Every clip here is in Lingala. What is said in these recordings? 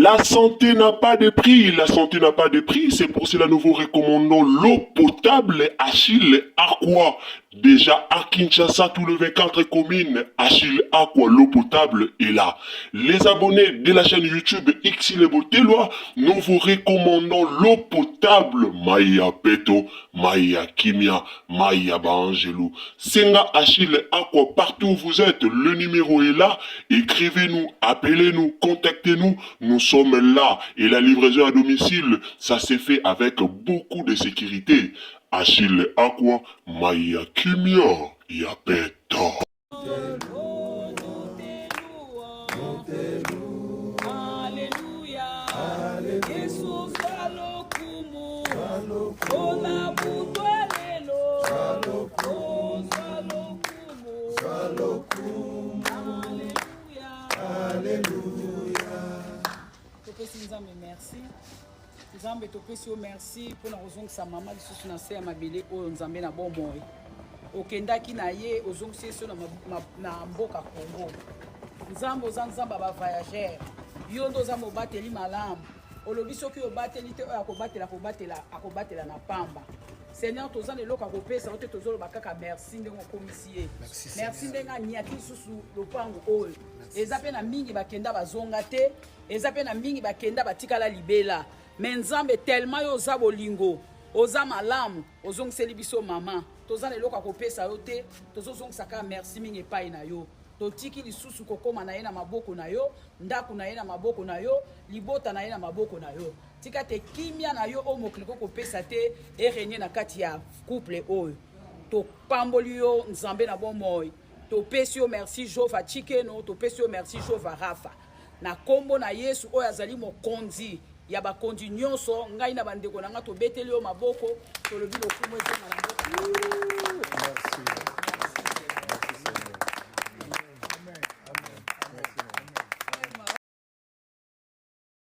La santé n'a pas de prix, la santé n'a pas de prix, c'est pour cela nous vous recommandons l'eau potable Achille Aqua. Déjà à Kinshasa, tous les 24 communes, Achille Aqua, l'eau potable est là. Les abonnés de la chaîne YouTube Xile Botelwa, nous vous recommandons l'eau potable Maya Peto, Maya Kimia, Maya Bangelou. Senga Achille Aqua, partout où vous êtes, le numéro est là. Écrivez-nous, appelez-nous, contactez-nous. Nous sommes là. Et la livraison à domicile, ça s'est fait avec beaucoup de sécurité. Achille Aqua, Maya Kimia, Yapeto. Merci. Nzambe topesi yo merci pour na ozongisa mama lisusu na se ya mabele oyo nzambe na bomoi okendaki na ye ozongisi so na mboka Congo. Nzambe oza nzambe ba voyageur yo ndo za mobateli malamu olobi soki obateli te oyo akobatela na pamba. Seigneur toza leloko akopesa ote tozoloba kaka merci ndenge okomisi ye merci ndenge anyaki lisusu lopango oyo eza pe na mingi bakenda bazonga te eza pe na mingi bakenda batikala libela me nzambe tellement yo oza bolingo oza malamu ozongiseli biso mama toza leloko akopesa yo te tozozongisa kaka merci mingi epai na yo totiki lisusu kokoma na ye na maboko na yo ndako na ye na maboko na yo libota na ye na maboko na yo tika te kimia na yo o mokili kopesa te erenye na kati ya couple oyo topamboli yo nzambe na bomoi topesi yo merci Jova Chikeno topesi yo merci Jova Rafa na kombo na Yesu oyo azali mokonzi ya bakonzi nyonso ngai na bandeko na nga tobeteli yo maboko tolobi lokumu ezonga na mboka.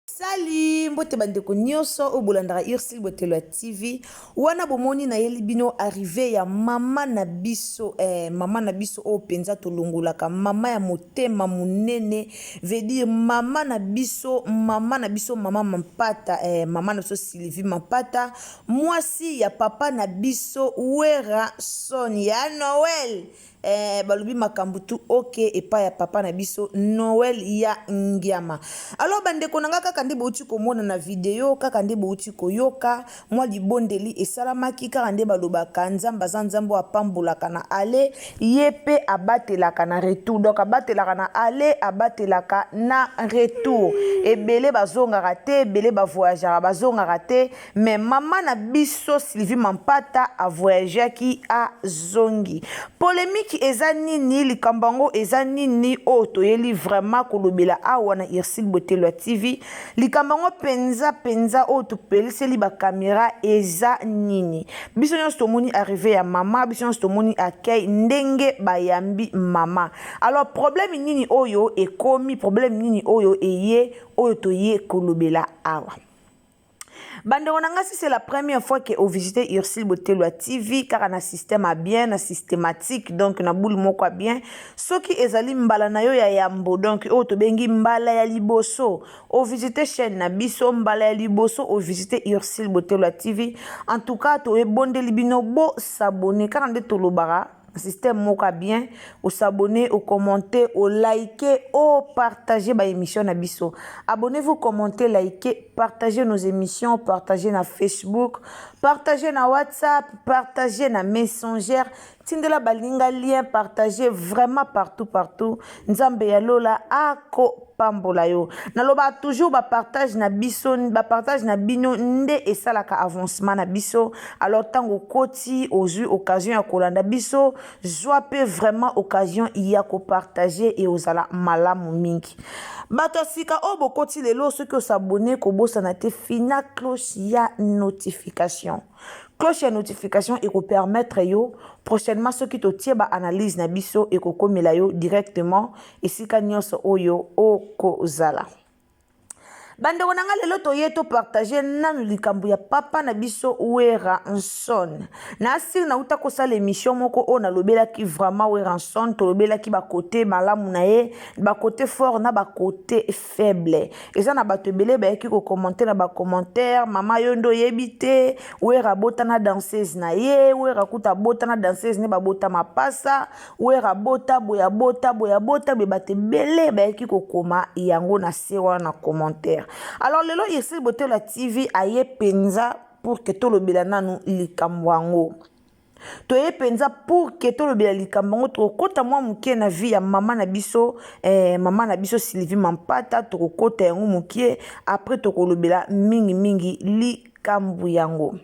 Sali mbote bandeko nyonso obolandaka Xile Botelwa TV wana bomoni na yeli bino arrivé ya mama na biso o penza tolongolaka mama ya motema munene veut dire mama na biso mama Mampata mama na biso Sylvie Mampata mwasi ya papa na biso Wera Sonia Noël balobi makambutu ok epa ya papa na biso Noël ya Ngiama. Alors bandeko nanga kaka nde bouti komona na video kaka nde bouti koyoka mwa libondeli esalamaki kaka nde balobaka nzamba za nzambo apambolaka na ale yepe abatelaka na retour donc abatelaka na ale abatelaka na retour ebele bazongaka te ebele bavoyageaka bazongaka te mais mama na biso Sylvie Mampata avoyageaki a zongi polémique eza nini likambango eza nini o toyeli vraiment kolobela awa na Xile Botelwa TV likambango penza o topeliseli ba caméra eza nini biso nyonso tomoni arrivé ya mama biso nyonso tomoni accueil ndenge bayambi mama. Alors problème nini oyo ekomi problème nini oyo eye oyo toye kolobela awa bandeko nanga si c'est la première fois que vous visitez Xile Botelwa TV car na système a bien na systématique donc na boule moko a bien soki ezali mbala na yo ya yambo donc o to bengi mbala ya liboso o visiter chaîne na biso mbala ya liboso o visiter Xile Botelwa TV en tout cas to e bonde libino bo s'abonner car nde tolobara système moka bien au s'abonner au commenter au liker au partager ba émission na biso abonnez-vous commentez likez partagez nos émissions partagez na Facebook partagez na WhatsApp partagez na Messenger tindela balinga lien partagez vraiment partout nzambe ya lola ako pambola yo naloba toujours ba partage na biso ba partage na bino nde esalaka avancement na biso alors tango koti ozui occasion ya kolanda biso joie peut vraiment occasion ya ko partager et ozala malamu mingi bato sika o bokoti lelo ceux qui s'abonner ko bosana te fina cloche ya notification cloche ya notification et ko permettre yo prochainement ceux qui te tie ba analyse na biso et ko komela yo directement esika nyonso oyo o kozala bandeko na nga lelo toye topartage nanu likambo ya papa na biso Weranson na asili na uta kosala émission moko oyo nalobelaki vraiment Weranson tolobelaki bakote malamu na ye bakote fort na bakote faible eza na bato ebele bayaki kokommente na bacommentaire mama yo ndo oyebi te Wera bota na danseuse na ye Wera kuta bota na danseuse ne babota mapasa Wera bota boya bota be bato ebele bayaki kokoma yango na se wana na commentaire. Alors lelo Irsil Botelo TV aye penza pour que to lobela nanu likambo yango. Toye penza pour que to lobela likambo yango to kota mwa mukie na vie ya mama na biso Sylvie Mampata to kota yango mukie après to kolobela mingi likambo yango.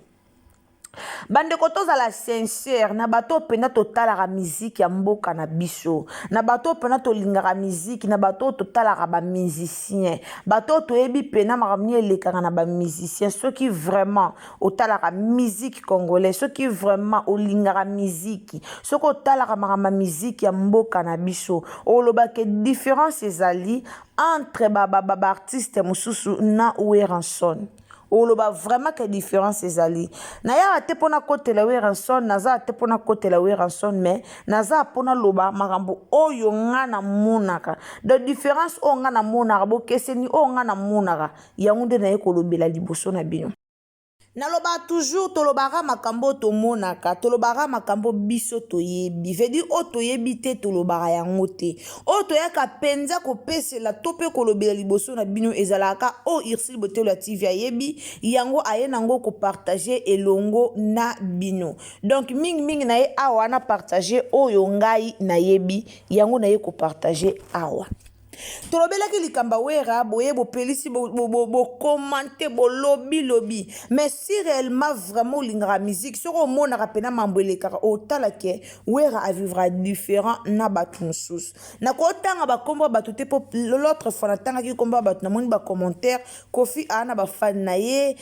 Bande tozala sincère na bato pena totalaka musique ya mboka na biso na bato pena tolingaka musique na bato totalaka ba musicien bato toyebi pena makamni elekaka na ba musicien ceux qui vraiment otalaka musique congolais ceux qui vraiment olingaka musique ceux qui otalaka makama musique ya mboka na biso olobake différence ezali entre ba artiste mususu na Weranson oloba vraiment que différence ezali na ya te pona côté la Weranson naza te pona côté la Weranson mais naza pona loba makambo oyo nga na monaka de différence o nga na monaka bo keseni o nga na monaka yango nde na ekolobela liboso na bino naloba toujours tolobaka makambo tomonaka tolobaka makambo biso toyebi vedi o toyebi te tolobaka yango te o toyaka penza kopesela to pe kolobela liboso na bino ezalaka o Irsil Botelo TV ayebi yango aye nango ko partager elongo na bino donc mingi na ye awa na partager oyo ngai nayebi yango na ye ko partager awa tolobelaki likamba Wera boye bo pelisi bo commenter bo lobby mais si réellement vraiment lingara musique soko mona rapena mambwele kaka otalake Wera a vivra différent na batu mususu na kotanga ba kombo batu te po l'autre fois na tanga ki kombo batu na moni ba commentaire Kofi ana ba fan na ye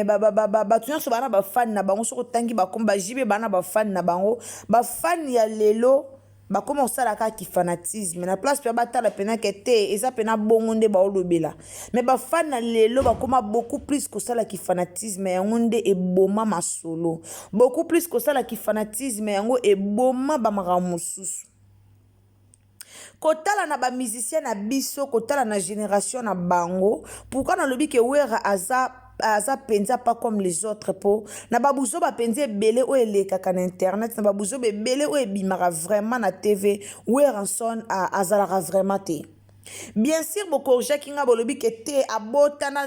batu nyonso bana ba fan na bango soko tangi ba komba jibe bana ba fan na bango ba fan ya lelo ba comment ça la ka ki fanatisme na place pe batala pena kete eza pena bongo nde ba olobela mais ba fan na lelo ba koma beaucoup plus que ça la ki fanatisme yango nde eboma masolo beaucoup plus que ça la ki fanatisme yango eboma ba maramususu kotala na ba musicien na biso kotala na génération na bango pourquoi na lobi ke Wera aza penza pas comme les autres po na babuzo ba penze belé o elekaka na internet na babuzo be belé o ebimaka vraiment na TV Weranson azalaka vraiment te bien sûr boko jakinga bolobi ke te abota na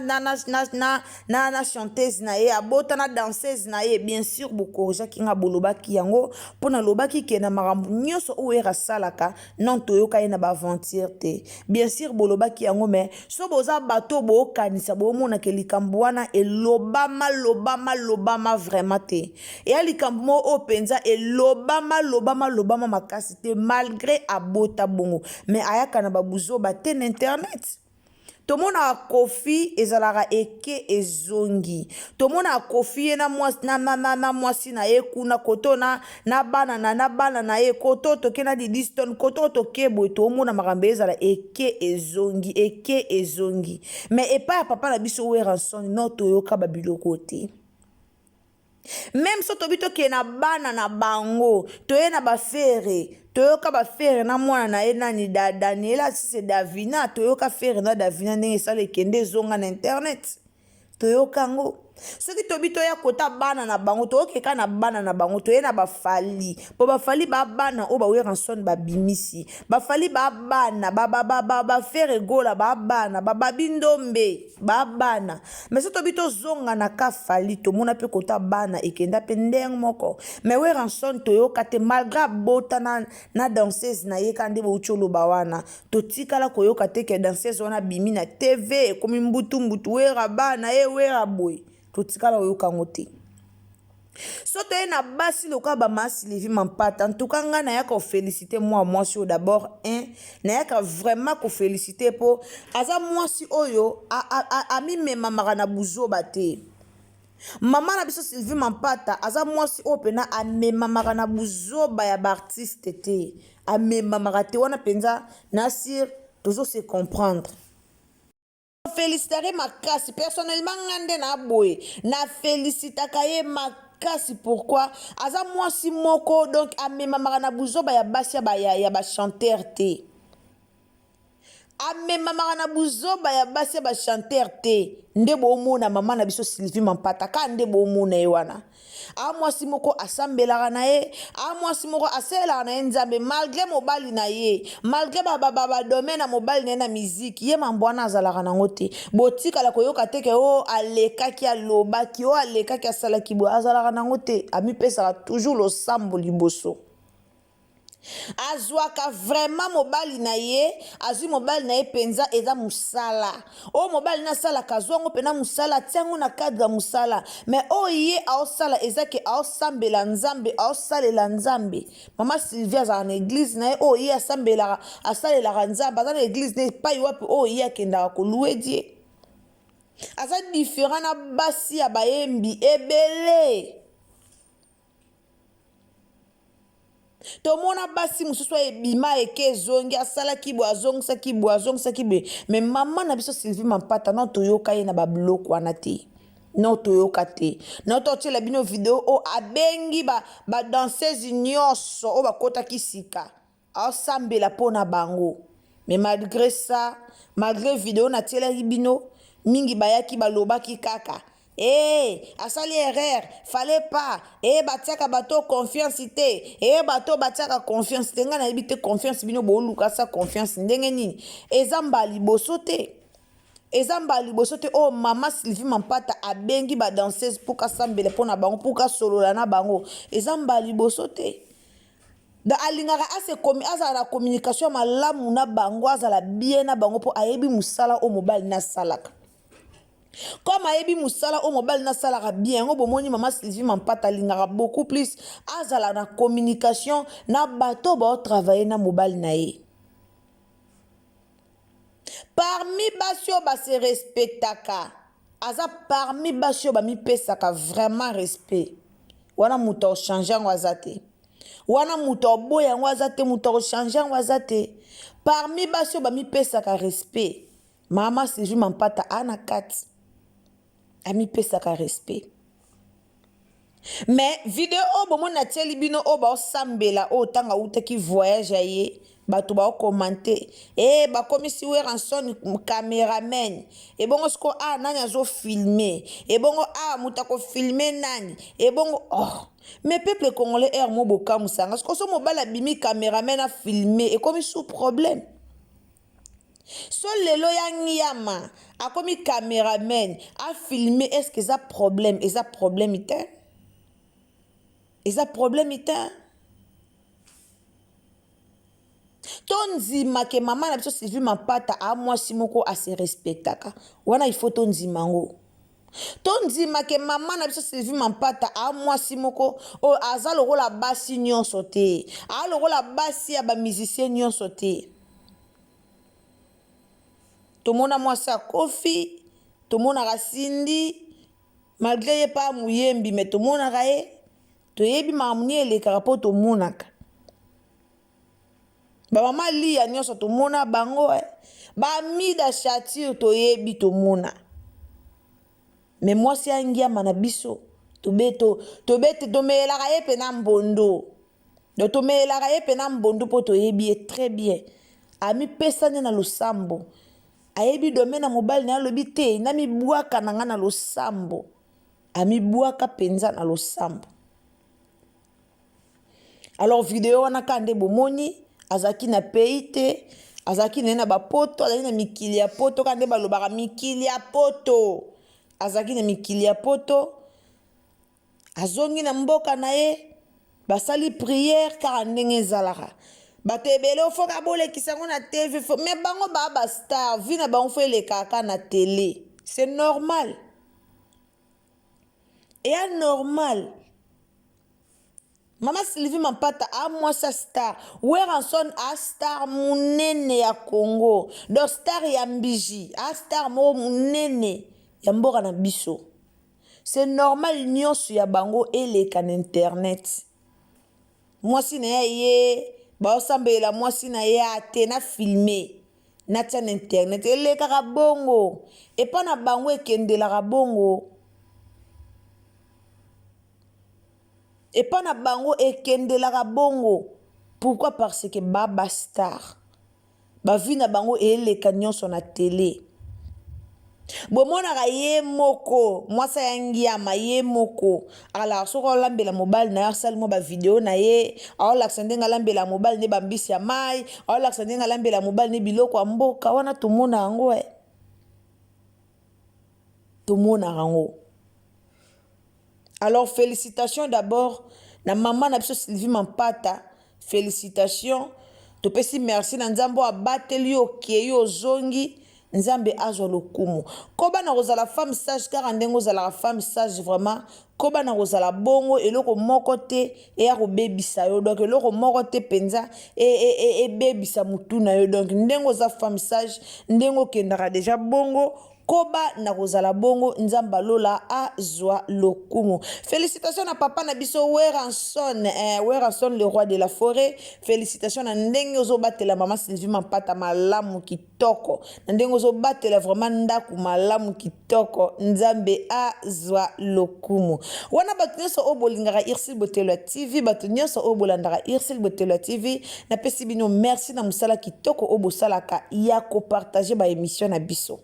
chanteuse na ye abota na danseuse na ye bien sûr boko jakinga bolobaki yango pona lobaki ke na makambo nyonso o Wera salaka non toyoka ye na ba aventure te bien sûr bolobaki yango mais so boza bato bo kanisa bo mona ke likambo wana elobama vraiment te et likambo mo o penza elobama makasi te malgré abota bongo mais ayaka na babuzo ten internet tomona Kofi ezalaka eke ezongi tomona Kofi na mwasi na ye kuna koto na bana na ye koto toke na Didiston koto toke boy tomona makambo ezala eke ezongi mais epa ya papa na biso Weranson no toyoka babiloko te même so tobito ke na bana na bango toye na bafere toyoka bafere na mwana na ye nani Daniela si c'est Davina toyoka fere na Davina ndenge esala ekende zonga na internet toyoka ngo soki tobito ya kota bana na bango tokeka na bana na bango toye na bafali po bafali ba bana o ba Weranson babimisi bafali ba bana ba fere gola ba bana ba bindombe ba bana mais so tobito zonga na kafali to mona pe kota bana ekenda pe ndeng moko mais Weranson toyoka te malgré bota na danseuse na ye kande bo ucholo ba wana totikala koyoka te ke danseuse wana bimi na TV komi mbutu Wera bana Wera boy totikala oyoka ngote soto ye na basi loka ba Sylvie Mampata en tout cas nga na yaka féliciter moi sur d'abord na yaka vraiment ko féliciter po aza mwasi oyo ami memamaka na buzoba te mama na biso Sylvie Mampata aza mwasi oyo pena amemamaka na buzoba ya baartiste te amemamaka te wana penza nasir tozo se comprendre félicitare makasi personnellement ngande na boye na félicitaka ye makasi pourquoi aza mwasi moko donc amemamaka na buzoba ya basi ya bachanteur te amemamaka na buzoba ya basi ya bachanteur te nde bomona mama na biso Sylvie Mampata ka nde bomona ye wana mwasi moko asambelaka na ye mwasi moko aselelaka na ye nzambe malgré mobali na ye malgré badome na mobali na ye na miziki ye mambo wana azalaka nango te botikala koyoka teke o alekaki alobaki o alekaki asalaki boye azalaka nango te amipesaka toujours losambo liboso azwaka vraiment mobali na ye azwi mobali na ye penza eza musala o mobali na sala kazwango pena musala tiango na cadre musala mais o ye aosala ezake aosambela nzambe aosalela nzambe mama Sylvie azala na église na ye o ye asambelaka asalelaka nzambe aza na église na epai wapi o ye akendaka koluwe die aza différent na basi ya bayembi ebele tomona basi mosusu ebima eke ezongi asalaki boye azongisaki boye me mama na biso Sylvie Mampata no toyoka ye na babiloko wana te no toyoka te no totiela bino video o abengi badanseuse nyonso oyo bakotaki sika aosambela mpo na bango me malgré ça malgré video natielaki bino mingi bayaki balobaki kaka asali erreur fallait pas batiaka bato confiance te bato batiaka confiance te nga na yebi te confiance bino boluka sa confiance ndenge nini eza mbala liboso te o mama Sylvie Mampata abengi badanseuse mpo kasambela mpo na bango mpo kasolola na bango eza mbala liboso te da alingaka azala na communication malamu na bango azala bien na bango mpo ayebi musala o mobali nasalaka comme ayebi musala o mobali nasalaka bien ngo bomoni mama Sylvie Mampata alingaka beaucoup plus azala na communication na bato baotravaille na mobali na ye parmi basi oyo base respectaka aza parmi basi oyo bamipesaka vraiment respect wana moto ochange yango aza te wana moto oboya yango aza te moto ochange yango aza te parmi basi oyo bamipesaka respect mama Sylvie Mampata ana kati amipesaka respect mais video oyo bomoni natieli bino oyo baosambela oyo ntango autaki voyage ye bato baokomante bakomisi Weranson cameraman ebongo siko nani azofilme ebongo moto akofilme nani ebongo mais peuple congolais mo bokamusanga siko so mobali abimi cameraman afilme ekomi sous problème so lelo ya ngiyama akomi cameraman afilme est-ce que eza problème ite eza problème ite tonzima ke mama na biso Sylvie Mampata mwasi moko ase respectaka wana il faut tonzima ngo tonzima ke mama na biso Sylvie Mampata mwasi moko o aza lokola basi nyonso te lokola basi ya bamusicien nyonso te tomona mwasi akofi tomonaka sindi malgré ye pa muyembi me tomonaka ye toyebi mamuni elekaka mpo tomonaka bamama liya nyonso tomona bango bamida chature toyebi tomona me mwasi angiama na biso tomelaka ye mpe na mbondo tomelaka ye mpe na mbondo mpo toyebi ye très bien amipesani na losambo ayebi dome na mobali na alobi te namibwaka na nga na losambo amibwaka penza na losambo alors video wana kande bomoni azaki na pays te azaki na bapoto azaki na mikili ya poto kande balobaka mikili ya poto azaki na mikili ya poto azongi na mboka na ye basali prière kaka ndenge ezalaka bato ebele ofoka bolekisa yango na tv mais bango baba star vi na bango fo elekaka na télé c'est normal eya normal mama Sylvie Mampata mwasa star Weranson star munene ya Congo do star ya mbiji star mo munene ya mboka na biso c'est normal nyonso ya bango eleka na internet mwasi na ye baosambela mwasi na ye ate na filme natia na internet elekaka bongo epa na bango ekendelaka bongo epa na bango ekendelaka bongo. Pourquoi? Parce que baba star bavi na bango eleka nyonso na télé. Bomonaka ye moko mwasa ya ngiama ye moko ala soko olambela mobile na ya sali mo ba video na ye aolakisa ndenge alambela mobile ne bambisi ya mai aolakisa ndenge alambela mobile ne biloko ya mboka wana tomona yango tomona yango. Alors félicitations d'abord na maman na biso Sylvie Mampata, félicitations topesi merci na nzambo abateli okei ozongi nzambe azwa lokumu. Koba na kozala femme sage car ndengo zala femme sage vraiment koba na kozala bongo eloko moko te eya kobebisa yo donc eloko moko te penza ebebisa mutu na yo donc ndengo za femme sage ndengo kendaka déjà bongo koba na kozala bongo nzamba lola azwa lokumu. Félicitations na papa na biso Weranson le roi de la forêt. Félicitations na ndenge ozo batela maman Sylvie Mampata malamu kitoko na ndenge ozo batela vraiment ndaku malamu kitoko nzambe azwa lokumu. Wana batu nyonso obolingaka Irsil Botelwa TV batu nyonso obolandaka Irsil Botelwa TV na pesi bino merci na musala kitoko obosalaka ya ko partager ba émission na biso.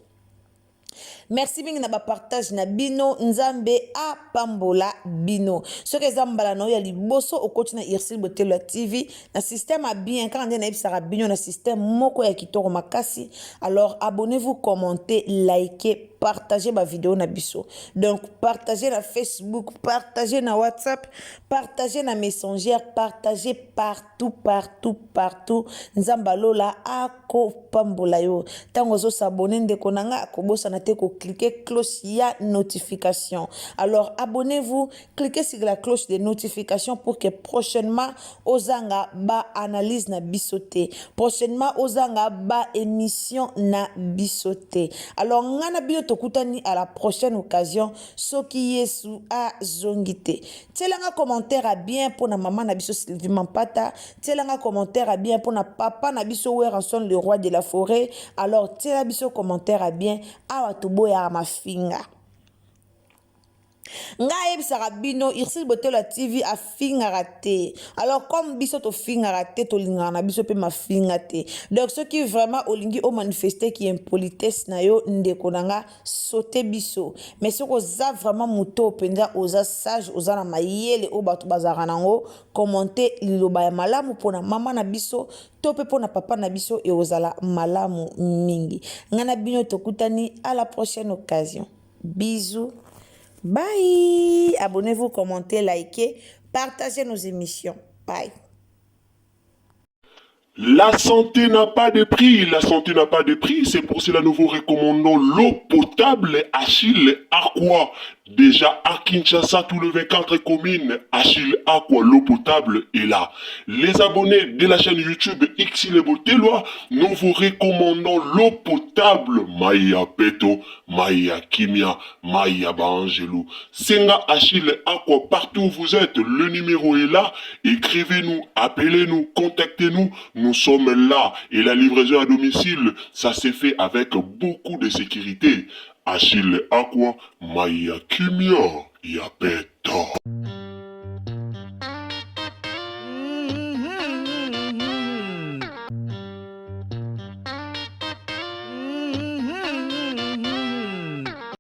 Merci mingi na ba partage na bino nzambe a pambola bino. Ce que zambala no ya liboso okoti na Irsil Botelwa TV na système a bien quand on a ebisaka bino na système moko ya kitoko makasi. Alors abonnez-vous, commentez, likez, partagez ma vidéo na biso. Donc partagez na Facebook, partagez na WhatsApp, partagez na Messenger, partagez partout. Nzamba lola ako pambola yo. Tango zo s'abonner ndeko nanga akobosa na te ko cliquez cloche ya notification. Alors abonnez-vous, cliquez sur la cloche de notification pour que prochainement ozanga ba analyse na bisoté. Prochainement ozanga ba émission na bisoté. Alors ngana bio tokutani à la prochaine occasion soki yesu a zongité. Tielanga commentaire à bien pour na maman na biso Sylvie Mampata, tielanga commentaire à bien pour na papa na biso Weranson le roi de la forêt. Alors tiela biso commentaire à bien awa tobo ya mafinga. Nga ebisaka bino Irsil Botelwa TV a finga raté. Alors comme biso to finga raté to lingana na biso pe ma finga te. Donc ceux qui vraiment olingi o manifester qui impolitesse na yo ndeko nanga sauter biso. Mais ceux ko za vraiment muto penza oza sage oza na mayele o batu bazara nango commenter liloba ya malamu pona mama na biso tope pona papa na biso e ozala malamu mingi. Ngana bino tokutani à la prochaine occasion. Bisous. Bye. Abonnez-vous, commentez, likez, partagez nos émissions. Bye. La santé n'a pas de prix, la santé n'a pas de prix, c'est pour cela nous vous recommandons l'eau potable Achille Aqua. Déjà à Kinshasa, tout le 24 communes, Achille Aqua, l'eau potable est là. Les abonnés de la chaîne YouTube Irsil Botelwa, nous vous recommandons l'eau potable Maya Peto, Maya Kimia, Maya Bangelou. Senga Achille Aqua, partout où vous êtes, le numéro est là. Écrivez-nous, appelez-nous, contactez-nous. Nous sommes là et la livraison à domicile, ça s'est fait avec beaucoup de sécurité. Achille Aqua, Maya Kimia, Yapeto.